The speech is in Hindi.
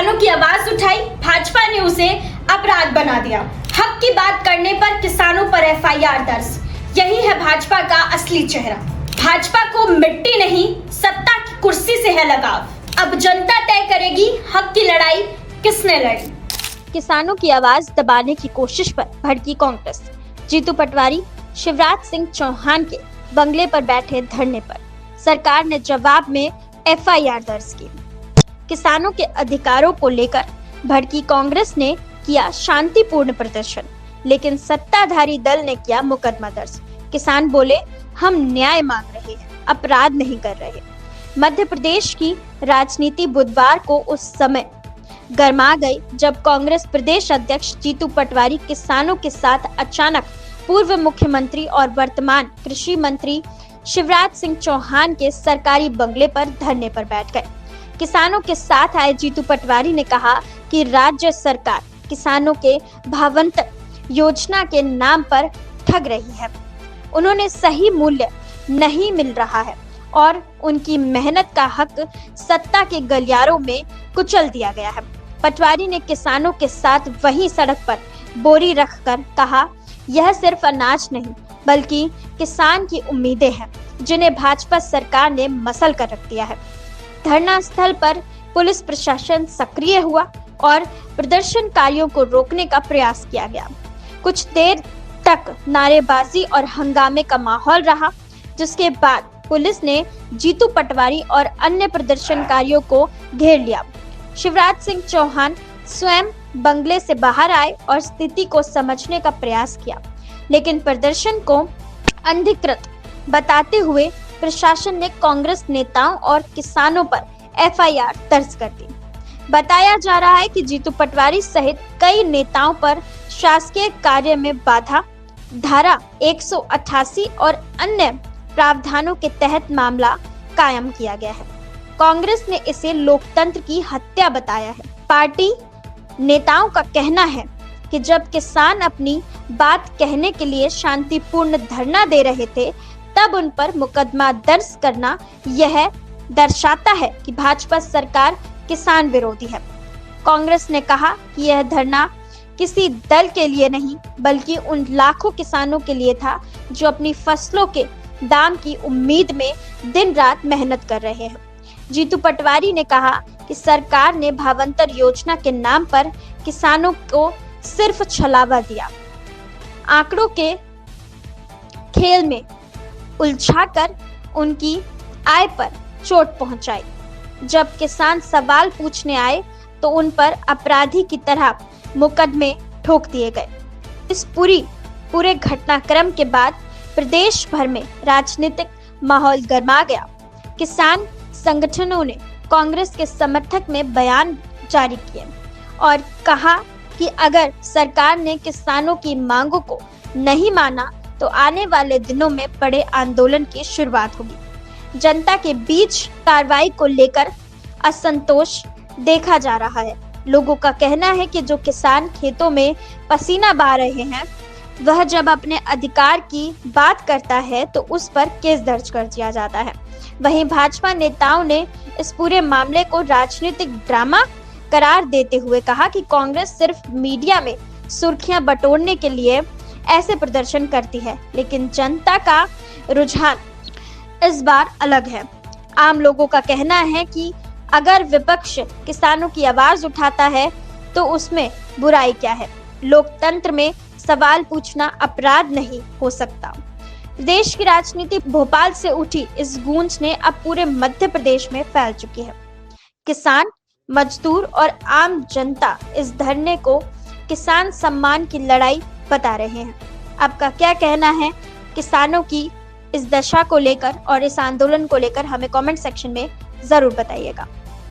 किसानों की आवाज उठाई, भाजपा ने उसे अपराध बना दिया। हक की बात करने पर किसानों पर एफआईआर दर्ज। यही है भाजपा का असली चेहरा। भाजपा को मिट्टी नहीं, सत्ता की कुर्सी से है लगाव। अब जनता तय करेगी हक की लड़ाई किसने लड़ी। किसानों की आवाज दबाने की कोशिश पर भड़की कांग्रेस। जीतू पटवारी शिवराज सिंह चौहान के बंगले पर बैठे धरने पर सरकार ने जवाब में एफआईआर दर्ज की। किसानों के अधिकारों को लेकर भड़की कांग्रेस ने किया शांतिपूर्ण प्रदर्शन, लेकिन सत्ताधारी दल ने किया मुकदमा दर्ज। किसान बोले, हम न्याय मांग रहे हैं, अपराध नहीं कर रहे। मध्य प्रदेश की राजनीति बुधवार को उस समय गर्मा गई जब कांग्रेस प्रदेश अध्यक्ष जीतू पटवारी किसानों के साथ अचानक पूर्व मुख्यमंत्री और वर्तमान कृषि मंत्री शिवराज सिंह चौहान के सरकारी बंगले पर धरने पर बैठ गए। किसानों के साथ आए जीतू पटवारी ने कहा कि राज्य सरकार किसानों के भावांतर योजना के नाम पर ठग रही है। उन्होंने सही मूल्य नहीं मिल रहा है और उनकी मेहनत का हक सत्ता के गलियारों में कुचल दिया गया है। पटवारी ने किसानों के साथ वहीं सड़क पर बोरी रखकर कहा, यह सिर्फ अनाज नहीं बल्कि किसान की उम्मीदें हैं जिन्हें भाजपा सरकार ने मसल कर रख दिया है। धरना स्थल पर पुलिस प्रशासन सक्रिय हुआ और प्रदर्शनकारियों को रोकने का प्रयास किया गया। कुछ देर तक नारेबाजी और हंगामे का माहौल रहा, जिसके बाद पुलिस ने जीतू पटवारी और अन्य प्रदर्शनकारियों को घेर लिया। शिवराज सिंह चौहान स्वयं बंगले से बाहर आए और स्थिति को समझने का प्रयास किया, लेकिन प्रदर्शन को अनधिकृत बताते हुए प्रशासन ने कांग्रेस नेताओं और किसानों पर एफआईआर दर्ज कर दी। बताया जा रहा है कि जीतू पटवारी सहित कई नेताओं पर शासकीय कार्य में बाधा, धारा 188 और अन्य प्रावधानों के तहत मामला कायम किया गया है। कांग्रेस ने इसे लोकतंत्र की हत्या बताया है। पार्टी नेताओं का कहना है कि जब किसान अपनी बात कहने के लिए शांतिपूर्ण धरना दे रहे थे, तब उन पर मुकदमा दर्ज करना यह दर्शाता है कि भाजपा सरकार किसान विरोधी है। कांग्रेस ने कहा कि यह धरना किसी दल के लिए नहीं बल्कि उन लाखों किसानों के लिए था जो अपनी फसलों के दाम की उम्मीद में दिन रात मेहनत कर रहे हैं। जीतू पटवारी ने कहा कि सरकार ने भावांतर योजना के नाम पर किसानों को सिर्फ छलावा दिया, आंकड़ों के खेल में उलझाकर उनकी आय पर चोट पहुंचाई। जब किसान सवाल पूछने आए तो उन पर अपराधी की तरह मुकदमे ठोक दिए गए। इस पूरे घटनाक्रम के बाद प्रदेश भर में राजनीतिक माहौल गर्मा गया। किसान संगठनों ने कांग्रेस के समर्थक में बयान जारी किए और कहा कि अगर सरकार ने किसानों की मांगों को नहीं माना तो आने वाले दिनों में बड़े आंदोलन की शुरुआत होगी। जनता के बीच कार्रवाई को लेकर असंतोष देखा जा रहा है। लोगों का कहना है कि जो किसान खेतों में पसीना बहा रहे हैं, वह जब अपने अधिकार की बात करता है तो उस पर केस दर्ज कर दिया जाता है। वहीं भाजपा नेताओं ने इस पूरे मामले को राजनीतिक ड्रामा करार देते हुए कहा कि कांग्रेस सिर्फ मीडिया में सुर्खियां बटोरने के लिए ऐसे प्रदर्शन करती है, लेकिन जनता का रुझान इस बार अलग है। आम लोगों का कहना है कि अगर विपक्ष किसानों की आवाज उठाता है तो उसमें बुराई क्या है। लोकतंत्र में सवाल पूछना अपराध नहीं हो सकता। देश की राजनीति भोपाल से उठी इस गूंज ने अब पूरे मध्य प्रदेश में फैल चुकी है। किसान, मजदूर और आम जनता इस धरने को किसान सम्मान की लड़ाई बता रहे हैं। आपका क्या कहना है किसानों की इस दशा को लेकर और इस आंदोलन को लेकर, हमें कमेंट सेक्शन में जरूर बताइएगा।